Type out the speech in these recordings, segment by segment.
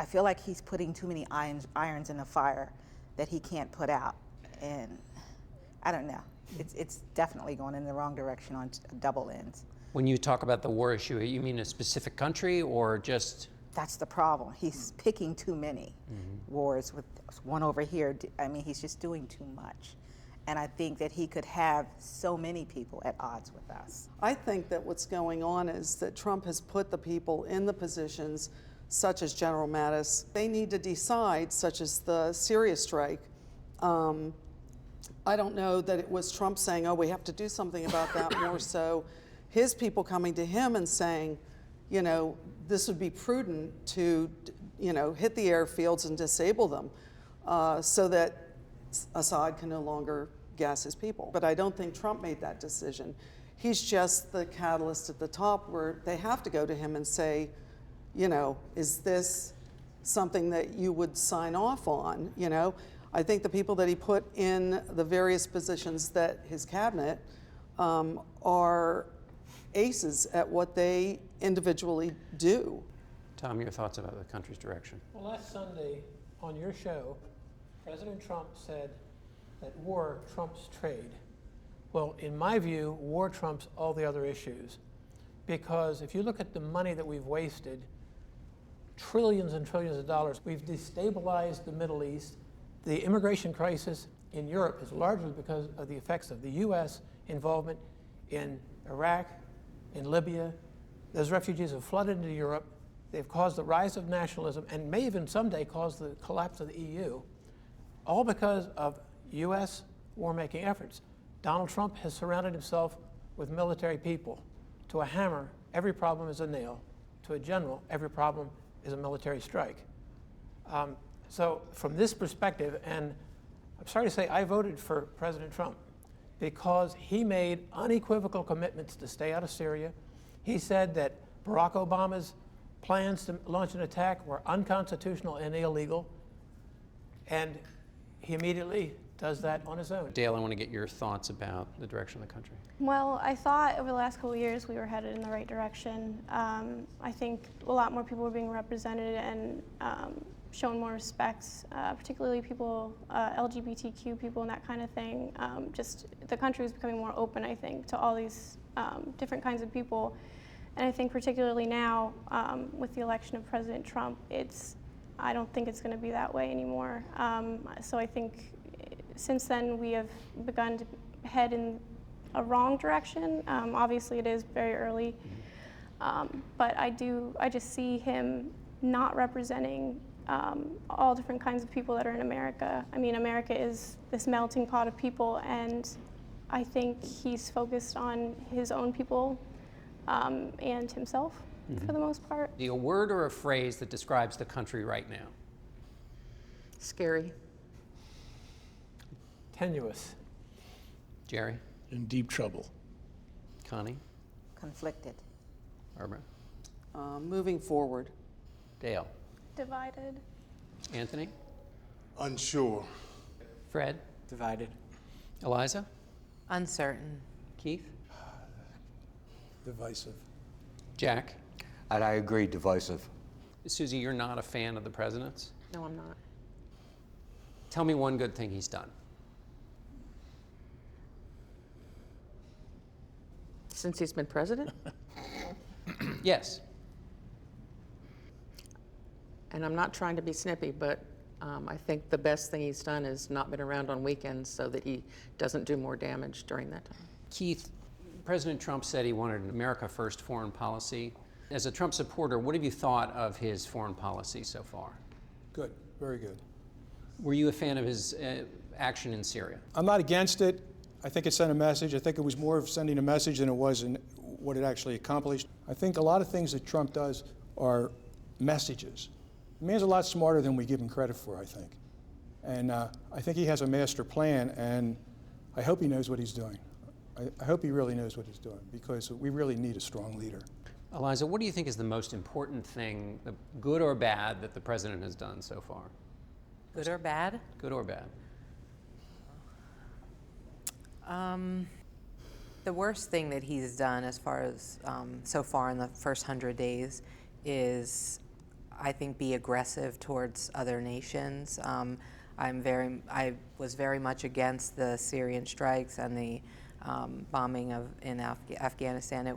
I feel like he's putting too many irons in the fire that he can't put out. And I don't know. It's definitely going in the wrong direction on double ends. When you talk about the war issue, you mean a specific country or just? That's the problem. He's picking too many wars with one over here. I mean, he's just doing too much. And I think that he could have so many people at odds with us. I think that what's going on is that Trump has put the people in the positions, such as General Mattis. They need to decide, such as the Syria strike. I don't know that it was Trump saying, oh, we have to do something about that, more so his people coming to him and saying, you know, this would be prudent to, you know, hit the airfields and disable them so that Assad can no longer gas his people. But I don't think Trump made that decision. He's just the catalyst at the top where they have to go to him and say, you know, is this something that you would sign off on, you know? I think the people that he put in the various positions that his cabinet are aces at what they individually do. Tom, your thoughts about the country's direction? Well, last Sunday on your show, President Trump said that war trumps trade. Well, in my view, war trumps all the other issues. Because if you look at the money that we've wasted, trillions and trillions of dollars, we've destabilized the Middle East. The immigration crisis in Europe is largely because of the effects of the U.S. involvement in Iraq, in Libya. Those refugees have flooded into Europe. They've caused the rise of nationalism and may even someday cause the collapse of the EU, all because of U.S. war-making efforts. Donald Trump has surrounded himself with military people. To a hammer, every problem is a nail. To a general, every problem is a military strike. So from this perspective, and I'm sorry to say I voted for President Trump because he made unequivocal commitments to stay out of Syria. He said that Barack Obama's plans to launch an attack were unconstitutional and illegal, and he immediately does that on his own. Dale, I want to get your thoughts about the direction of the country. Well, I thought over the last couple of years we were headed in the right direction. I think a lot more people were being represented and shown more respect, particularly people, LGBTQ people and that kind of thing. Just the country was becoming more open, I think, to all these different kinds of people. And I think particularly now, with the election of President Trump, I don't think it's going to be that way anymore. So I think since then we have begun to head in a wrong direction. Obviously it is very early, but I just see him not representing all different kinds of people that are in America. I mean, America is this melting pot of people, and I think he's focused on his own people and himself for the most part. A word or a phrase that describes the country right now? Scary. Tenuous. Jerry? In deep trouble. Connie? Conflicted. Barbara? Moving forward. Dale? Divided. Anthony? Unsure. Fred? Divided. Eliza? Uncertain. Keith? Divisive. Jack? And I agree, divisive. Susie, you're not a fan of the president's? No, I'm not. Tell me one good thing he's done. Since he's been president? Yes. And I'm not trying to be snippy, but I think the best thing he's done is not been around on weekends so that he doesn't do more damage during that time. Keith, President Trump said he wanted an America First foreign policy. As a Trump supporter, what have you thought of his foreign policy so far? Good, very good. Were you a fan of his action in Syria? I'm not against it. I think it sent a message. I think it was more of sending a message than it was in what it actually accomplished. I think a lot of things that Trump does are messages. The man's a lot smarter than we give him credit for, I think. And I think he has a master plan, and I hope he knows what he's doing. I hope he really knows what he's doing, because we really need a strong leader. Eliza, what do you think is the most important thing, good or bad, that the president has done so far? Good or bad? Good or bad? The worst thing that he's done as far as so far in the first 100 days is I think, be aggressive towards other nations. I was very much against the Syrian strikes and the bombing in Afghanistan.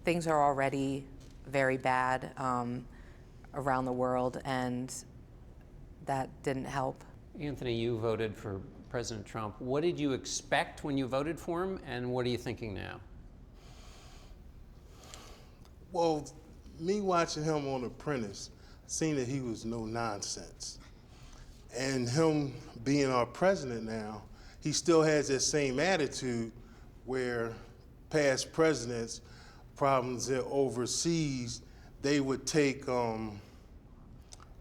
Things are already very bad around the world, and that didn't help. Anthony, you voted for President Trump. What did you expect when you voted for him, and what are you thinking now? Well, me watching him on Apprentice, seeing that he was no nonsense. And him being our president now, he still has that same attitude where past presidents, problems overseas, they would take a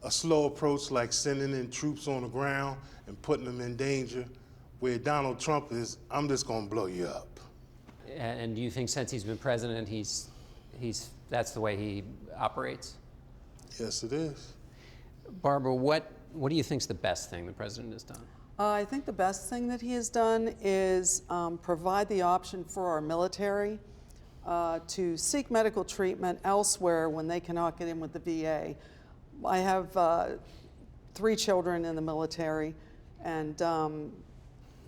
slow approach like sending in troops on the ground and putting them in danger, where Donald Trump is, I'm just gonna blow you up. And do you think since he's been president, that's the way he operates? Yes, it is. Barbara, what do you think is the best thing the president has done? I think the best thing that he has done is provide the option for our military to seek medical treatment elsewhere when they cannot get in with the VA. I have 3 children in the military, and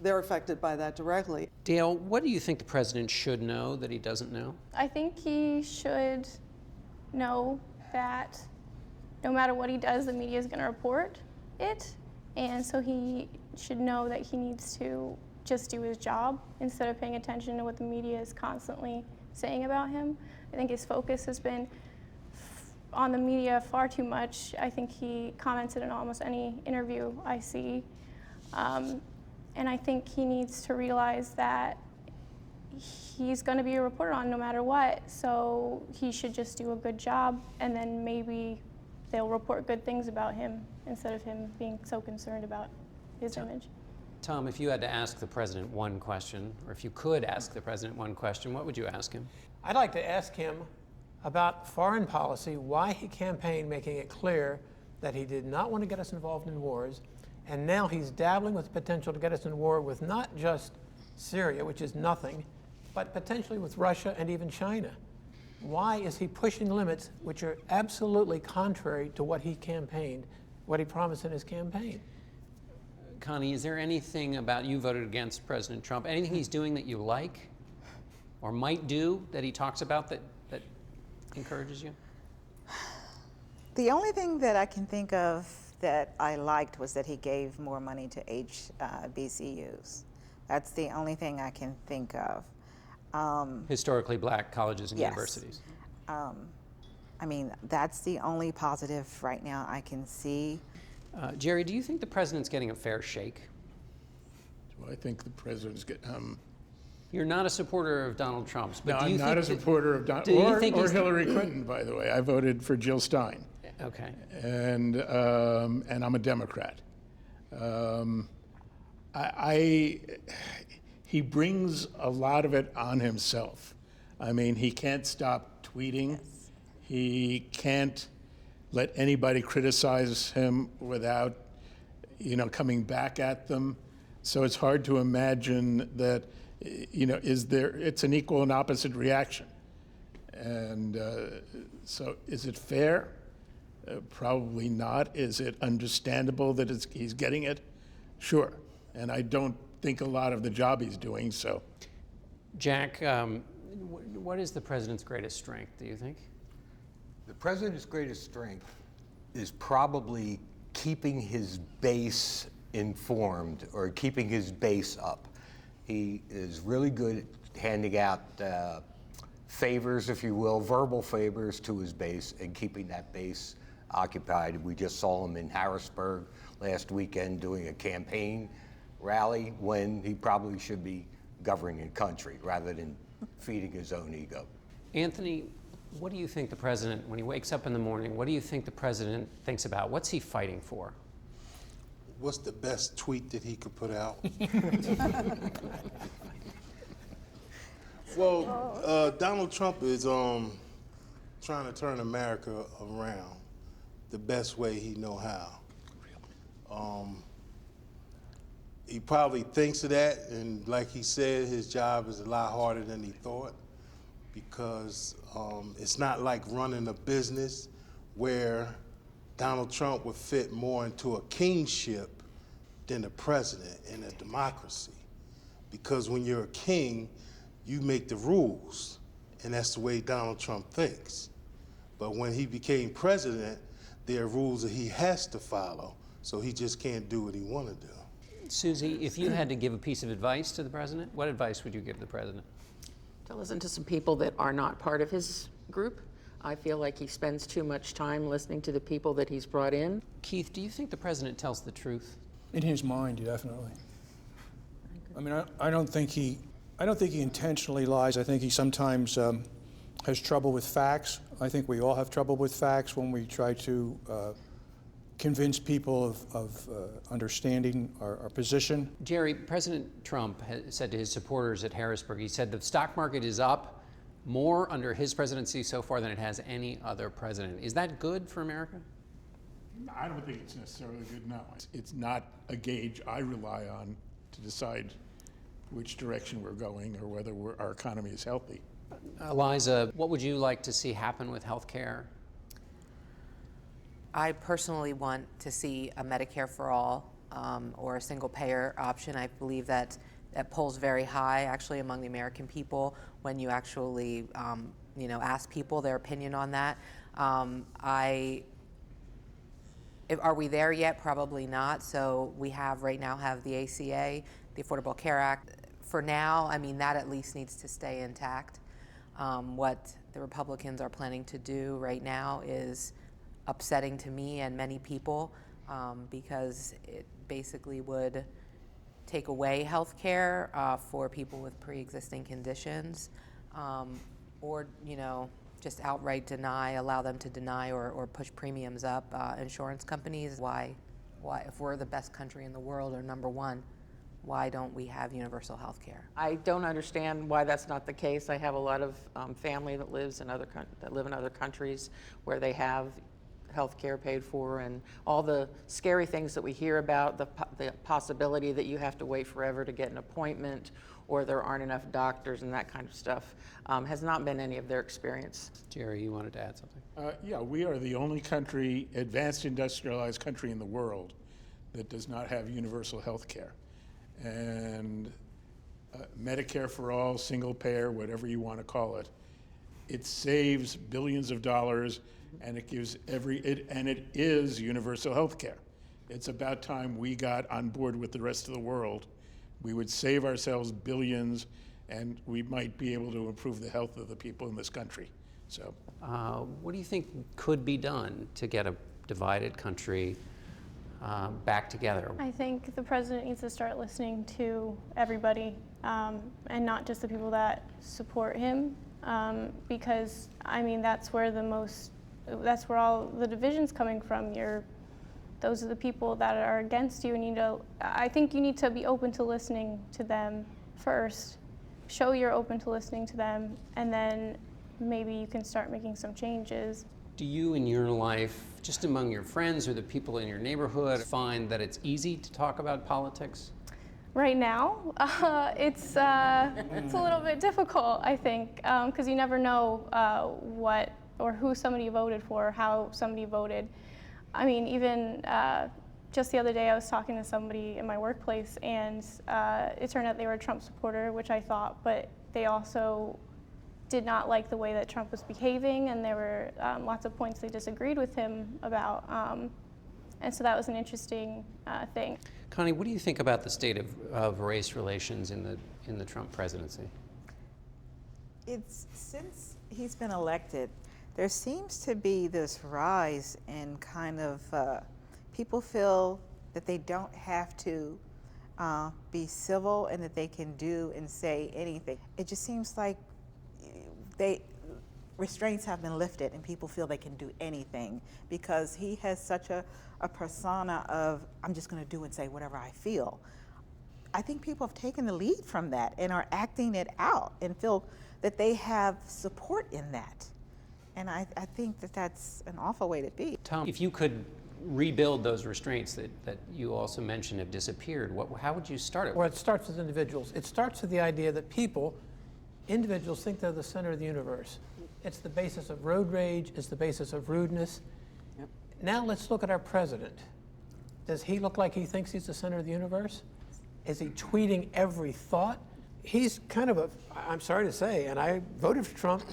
they're affected by that directly. Dale, what do you think the president should know that he doesn't know? I think he should know that no matter what he does, the media is going to report it. And so he should know that he needs to just do his job instead of paying attention to what the media is constantly saying about him. I think his focus has been on the media far too much. I think he commented in almost any interview I see. And I think he needs to realize that he's going to be reported on no matter what. So he should just do a good job, and then maybe they'll report good things about him instead of him being so concerned about his image. Tom, if you had to ask the president one question, or if you could ask the president one question, what would you ask him? I'd like to ask him about foreign policy, why he campaigned making it clear that he did not want to get us involved in wars, and now he's dabbling with the potential to get us in war with not just Syria, which is nothing, but potentially with Russia and even China. Why is he pushing limits which are absolutely contrary to what he campaigned, what he promised in his campaign? Connie, is there anything about, you voted against President Trump, anything he's doing that you like or might do that he talks about that encourages you? The only thing that I can think of that I liked was that he gave more money to HBCUs. That's the only thing I can think of. Historically black colleges and yes. universities. I mean, that's the only positive right now I can see. Jerry, do you think the president's getting a fair shake? Well, I think the president's getting... You're not a supporter of Donald Trump's, but No, do you I'm think not a supporter of Donald or Hillary Clinton, by the way. I voted for Jill Stein. Okay. And I'm a Democrat. He brings a lot of it on himself. I mean, he can't stop tweeting. Yes. He can't let anybody criticize him without, coming back at them. So it's hard to imagine that, it's an equal and opposite reaction. And so is it fair? Probably not. Is it understandable that he's getting it? Sure. And I don't think a lot of the job he's doing, so. Jack, what is the president's greatest strength, do you think? The president's greatest strength is probably keeping his base informed or keeping his base up. He is really good at handing out favors, if you will, verbal favors to his base and keeping that base occupied. We just saw him in Harrisburg last weekend doing a campaign rally when he probably should be governing a country rather than feeding his own ego. Anthony, what do you think the president, when he wakes up in the morning, what do you think the president thinks about? What's he fighting for? What's the best tweet that he could put out? Well, Donald Trump is trying to turn America around the best way he know how. He probably thinks of that, and like he said, his job is a lot harder than he thought. because it's not like running a business where Donald Trump would fit more into a kingship than a president in a democracy. Because when you're a king, you make the rules, and that's the way Donald Trump thinks. But when he became president, there are rules that he has to follow, so he just can't do what he want to do. Susie, if you had to give a piece of advice to the president, what advice would you give the president? To listen to some people that are not part of his group. I feel like he spends too much time listening to the people that he's brought in. Keith, do you think the president tells the truth? In his mind, definitely. I mean, I don't think he intentionally lies. I think he sometimes has trouble with facts. I think we all have trouble with facts when we try to convince people of understanding our position. Jerry, President Trump has said to his supporters at Harrisburg, he said the stock market is up more under his presidency so far than it has any other president. Is that good for America? I don't think it's necessarily good, no. It's not a gauge I rely on to decide which direction we're going or whether our economy is healthy. Eliza, what would you like to see happen with health care? I personally want to see a Medicare for all or a single payer option. I believe that polls very high actually among the American people when you actually ask people their opinion on that. Are we there yet? Probably not. So we right now have the ACA, the Affordable Care Act. For now, I mean, that at least needs to stay intact. What the Republicans are planning to do right now is upsetting to me and many people because it basically would take away health care for people with pre-existing conditions or, just outright allow them to deny or push premiums up. Insurance companies, why, if we're the best country in the world or number one, why don't we have universal health care? I don't understand why that's not the case. I have a lot of family that live in other countries where they have health care paid for, and all the scary things that we hear about, the possibility that you have to wait forever to get an appointment or there aren't enough doctors and that kind of stuff has not been any of their experience. Jerry, you wanted to add something? Yeah, we are the only country, advanced industrialized country in the world that does not have universal health care. And Medicare for all, single payer, whatever you want to call it, it saves billions of dollars, and it gives it is universal health care. It's about time we got on board with the rest of the world. We would save ourselves billions, and we might be able to improve the health of the people in this country. So, what do you think could be done to get a divided country back together? I think the president needs to start listening to everybody and not just the people that support him because, I mean, that's where all the division's coming from. Those are the people that are against you, and I think you need to be open to listening to them first. Show you're open to listening to them, and then maybe you can start making some changes. Do you in your life, just among your friends or the people in your neighborhood, find that it's easy to talk about politics? Right now, it's a little bit difficult, I think, because you never know what or who somebody voted for, or how somebody voted. I mean, even just the other day I was talking to somebody in my workplace, and it turned out they were a Trump supporter, which I thought, but they also did not like the way that Trump was behaving, and there were lots of points they disagreed with him about, and so that was an interesting thing. Connie, what do you think about the state of race relations in the Trump presidency? It's since he's been elected, there seems to be this rise in kind of people feel that they don't have to be civil and that they can do and say anything. It just seems like restraints have been lifted and people feel they can do anything because he has such a persona of, I'm just going to do and say whatever I feel. I think people have taken the lead from that and are acting it out and feel that they have support in that. And I think that that's an awful way to be. Tom, if you could rebuild those restraints that you also mentioned have disappeared, how would you start it? Well, it starts with individuals. It starts with the idea that people individuals think they're the center of the universe. It's the basis of road rage, it's the basis of rudeness. Yep. Now let's look at our president. Does he look like he thinks he's the center of the universe? Is he tweeting every thought? He's kind of I'm sorry to say, and I voted for Trump,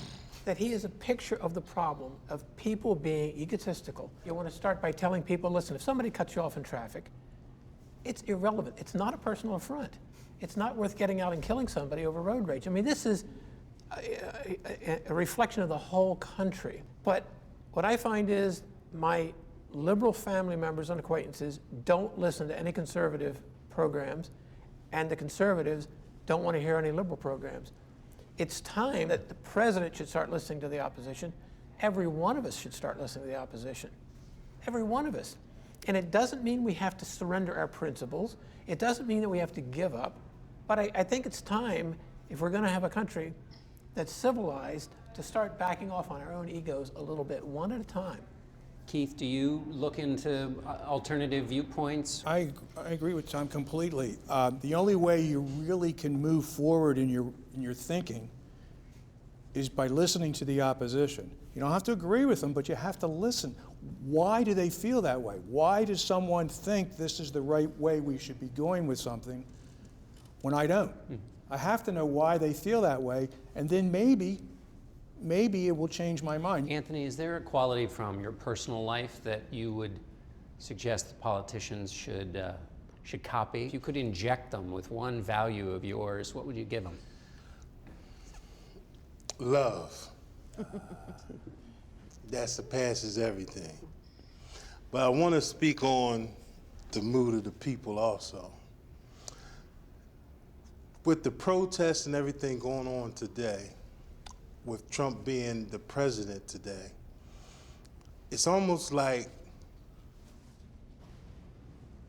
that he is a picture of the problem of people being egotistical. You want to start by telling people, listen, if somebody cuts you off in traffic, it's irrelevant. It's not a personal affront. It's not worth getting out and killing somebody over road rage. I mean, this is a reflection of the whole country. But what I find is my liberal family members and acquaintances don't listen to any conservative programs, and the conservatives don't want to hear any liberal programs. It's time that the president should start listening to the opposition. Every one of us should start listening to the opposition. Every one of us. And it doesn't mean we have to surrender our principles. It doesn't mean that we have to give up. But I think it's time, if we're going to have a country that's civilized, to start backing off on our own egos a little bit, one at a time. Keith, do you look into alternative viewpoints? I agree with Tom completely. The only way you really can move forward in your thinking is by listening to the opposition. You don't have to agree with them, but you have to listen. Why do they feel that way? Why does someone think this is the right way we should be going with something when I don't? I have to know why they feel that way, and then maybe it will change my mind. Anthony, is there a quality from your personal life that you would suggest that politicians should copy? If you could inject them with one value of yours, what would you give them? Love. That surpasses everything. But I want to speak on the mood of the people also. With the protests and everything going on today, with Trump being the president today, it's almost like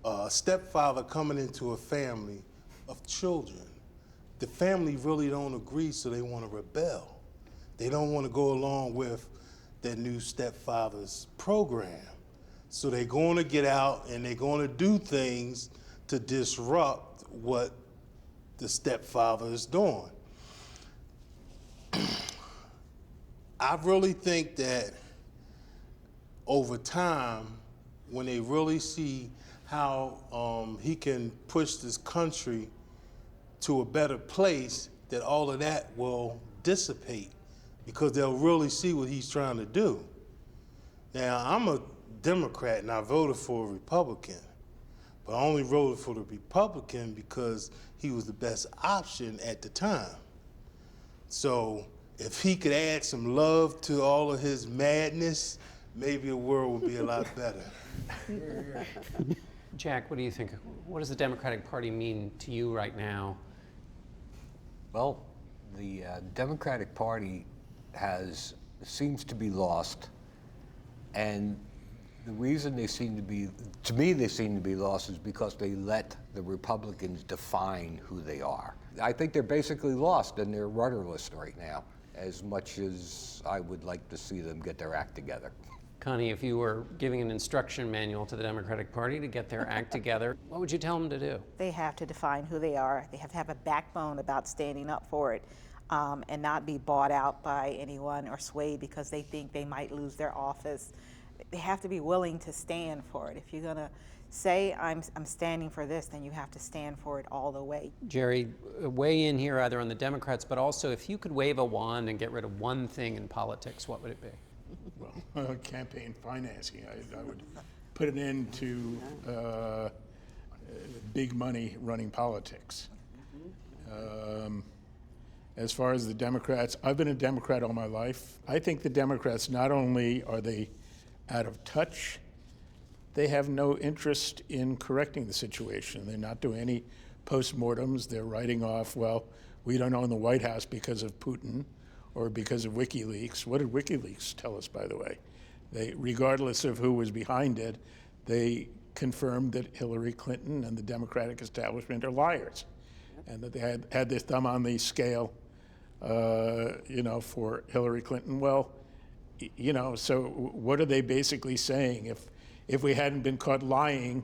a stepfather coming into a family of children. The family really don't agree, so they want to rebel. They don't want to go along with their new stepfather's program. So they're going to get out and they're going to do things to disrupt what the stepfather is doing. I really think that over time, when they really see how he can push this country to a better place, that all of that will dissipate because they'll really see what he's trying to do. Now, I'm a Democrat and I voted for a Republican, but I only voted for the Republican because he was the best option at the time. So if he could add some love to all of his madness, maybe the world would be a lot better. Jack, what do you think? What does the Democratic Party mean to you right now? Well, the Democratic Party seems to be lost, and the reason they seem to be, to me, they seem to be lost is because they let the Republicans define who they are. I think they're basically lost and they're rudderless right now, as much as I would like to see them get their act together. Connie, if you were giving an instruction manual to the Democratic Party to get their act together, what would you tell them to do? They have to define who they are. They have to have a backbone about standing up for it, and not be bought out by anyone or swayed because they think they might lose their office. They have to be willing to stand for it. If you're gonna say, I'm standing for this, then you have to stand for it all the way. Jerry, weigh in here either on the Democrats, but also if you could wave a wand and get rid of one thing in politics, what would it be? Well, campaign financing. I would put an end to big money running politics. As far as the Democrats, I've been a Democrat all my life. I think the Democrats, not only are they out of touch, they have no interest in correcting the situation. They're not doing any postmortems. They're writing off, well, we don't own the White House because of Putin or because of WikiLeaks. What did WikiLeaks tell us, by the way? They, regardless of who was behind it, they confirmed that Hillary Clinton and the Democratic establishment are liars, and that they had their thumb on the scale, for Hillary Clinton. Well, so what are they basically saying? If we hadn't been caught lying,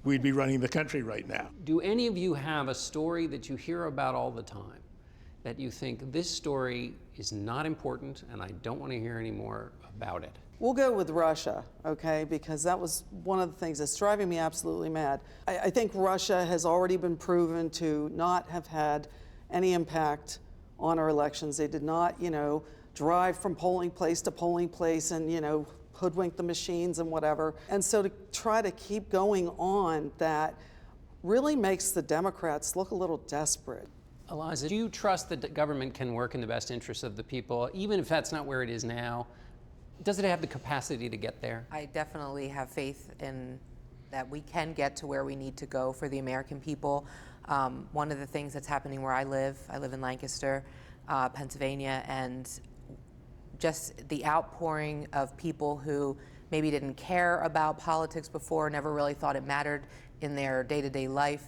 we'd be running the country right now. Do any of you have a story that you hear about all the time that you think this story is not important and I don't want to hear any more about it? We'll go with Russia, okay, because that was one of the things that's driving me absolutely mad. I think Russia has already been proven to not have had any impact on our elections. They did not, drive from polling place to polling place and, hoodwink the machines and whatever. And so to try to keep going on that really makes the Democrats look a little desperate. Eliza, do you trust that the government can work in the best interests of the people, even if that's not where it is now? Does it have the capacity to get there? I definitely have faith in that we can get to where we need to go for the American people. One of the things that's happening where I live in Lancaster, Pennsylvania, and just the outpouring of people who maybe didn't care about politics before, never really thought it mattered in their day-to-day life,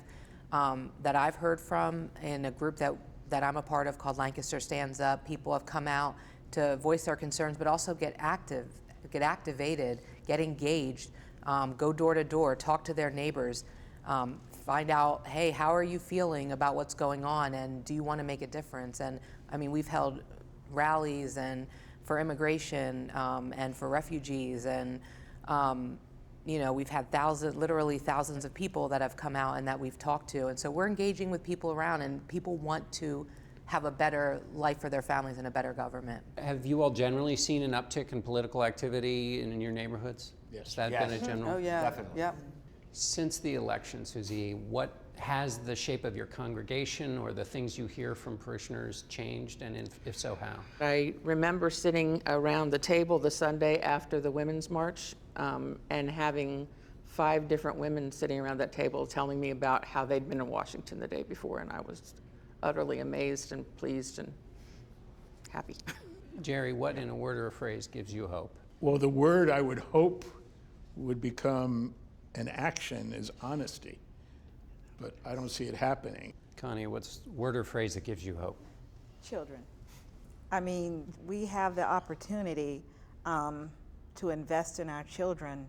that I've heard from in a group that I'm a part of called Lancaster Stands Up. People have come out to voice their concerns, but also get activated, get engaged, go door to door, talk to their neighbors, find out, hey, how are you feeling about what's going on, and do you want to make a difference? And I mean, we've held rallies and for immigration and for refugees, and we've had literally thousands of people that have come out and that we've talked to, and so we're engaging with people around, and people want to have a better life for their families and a better government. Have you all generally seen an uptick in political activity in your neighborhoods? Yes. Has that been a general? Oh, yeah. Definitely. Yep. Since the election, Susie, what has the shape of your congregation or the things you hear from parishioners changed, and if so, how? I remember sitting around the table the Sunday after the Women's March and having 5 different women sitting around that table telling me about how they'd been in Washington the day before, and I was utterly amazed and pleased and happy. Jerry, what in a word or a phrase gives you hope? Well, the word I would hope would become an action is honesty, but I don't see it happening. Connie, what's word or phrase that gives you hope? Children. I mean, we have the opportunity to invest in our children,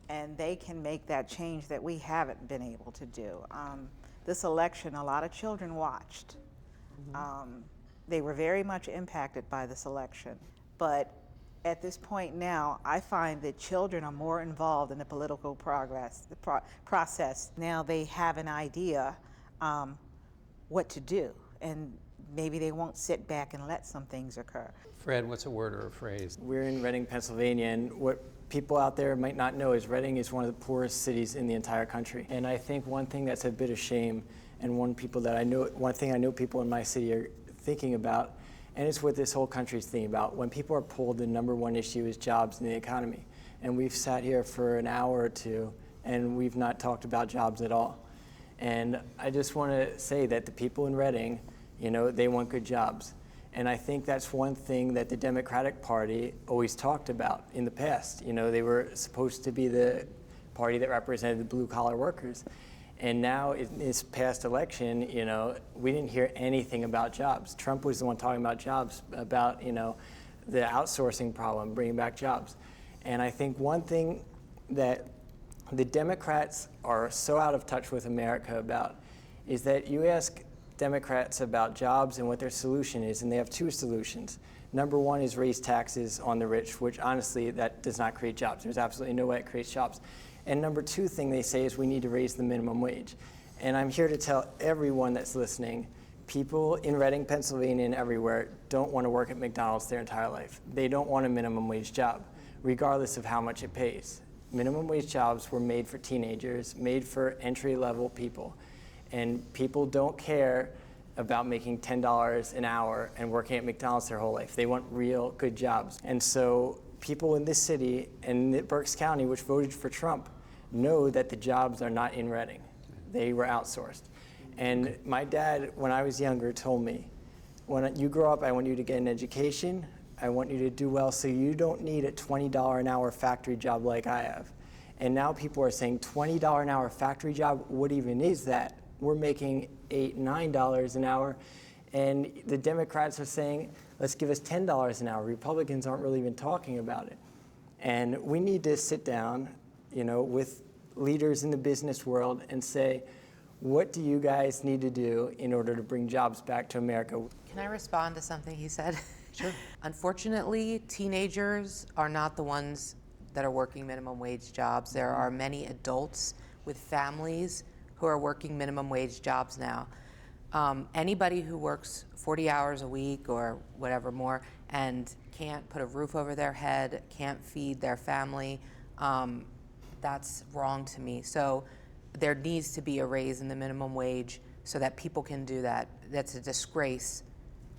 and they can make that change that we haven't been able to do. This election, a lot of children watched. They were very much impacted by this election. But at this point now, I find that children are more involved in the political process. Now they have an idea what to do, and maybe they won't sit back and let some things occur. Fred, what's a word or a phrase? We're in Reading, Pennsylvania, and what people out there might not know is Reading is one of the poorest cities in the entire country. And I think one thing that's a bit of shame, and one thing I know people in my city are thinking about, and it's what this whole country's thinking about. When people are polled, the #1 issue is jobs and the economy. And we've sat here for an hour or two, and we've not talked about jobs at all. And I just want to say that the people in Reading, they want good jobs. And I think that's one thing that the Democratic Party always talked about in the past. They were supposed to be the party that represented the blue-collar workers. And now in this past election, we didn't hear anything about jobs. Trump was the one talking about jobs, about, the outsourcing problem, bringing back jobs. And I think one thing that the Democrats are so out of touch with America about is that you ask Democrats about jobs and what their solution is, and they have 2 solutions. #1 is raise taxes on the rich, which honestly, that does not create jobs. There's absolutely no way it creates jobs. And #2 thing they say is we need to raise the minimum wage. And I'm here to tell everyone that's listening, people in Reading, Pennsylvania, and everywhere don't want to work at McDonald's their entire life. They don't want a minimum wage job, regardless of how much it pays. Minimum wage jobs were made for teenagers, made for entry-level people. And people don't care about making $10 an hour and working at McDonald's their whole life. They want real good jobs. And so people in this city and Berks County, which voted for Trump, know that the jobs are not in Reading. They were outsourced. And my dad, when I was younger, told me, when you grow up, I want you to get an education. I want you to do well so you don't need a $20 an hour factory job like I have. And now people are saying $20 an hour factory job, what even is that? We're making $8, $9 an hour. And the Democrats are saying, let's give us $10 an hour. Republicans aren't really even talking about it. And we need to sit down, with leaders in the business world and say, what do you guys need to do in order to bring jobs back to America? Can I respond to something he said? Sure. Unfortunately, teenagers are not the ones that are working minimum wage jobs. There are many adults with families who are working minimum wage jobs now. Anybody who works 40 hours a week or whatever more and can't put a roof over their head, can't feed their family, that's wrong to me. So there needs to be a raise in the minimum wage so that people can do that. That's a disgrace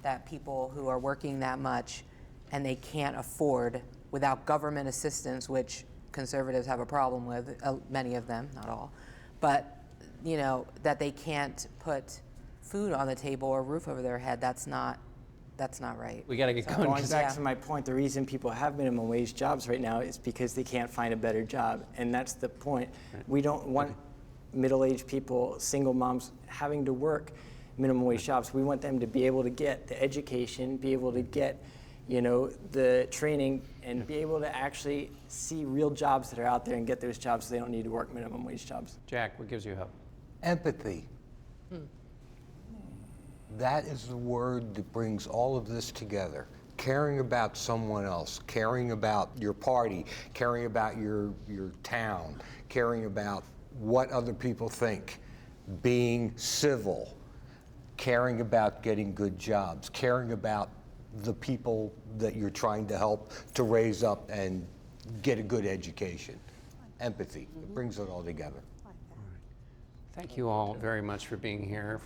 that people who are working that much and they can't afford without government assistance, which conservatives have a problem with, many of them, not all, but you know, that they can't put food on the table or a roof over their head. That's not right. We got to get going. Going back Yeah. to my point, the reason people have minimum wage jobs right now is because they can't find a better job, and that's the point. We don't want middle-aged people, single moms, having to work minimum wage jobs. We want them to be able to get the education, be able to get, you know, the training, and be able to actually see real jobs that are out there and get those jobs so they don't need to work minimum wage jobs. Jack, what gives you hope? Empathy. That is the word that brings all of this together. Caring about someone else, caring about your party, caring about your town, caring about what other people think, being civil, caring about getting good jobs, caring about the people that you're trying to help to raise up and get a good education. Empathy. It brings it all together. Thank you all very much for being here.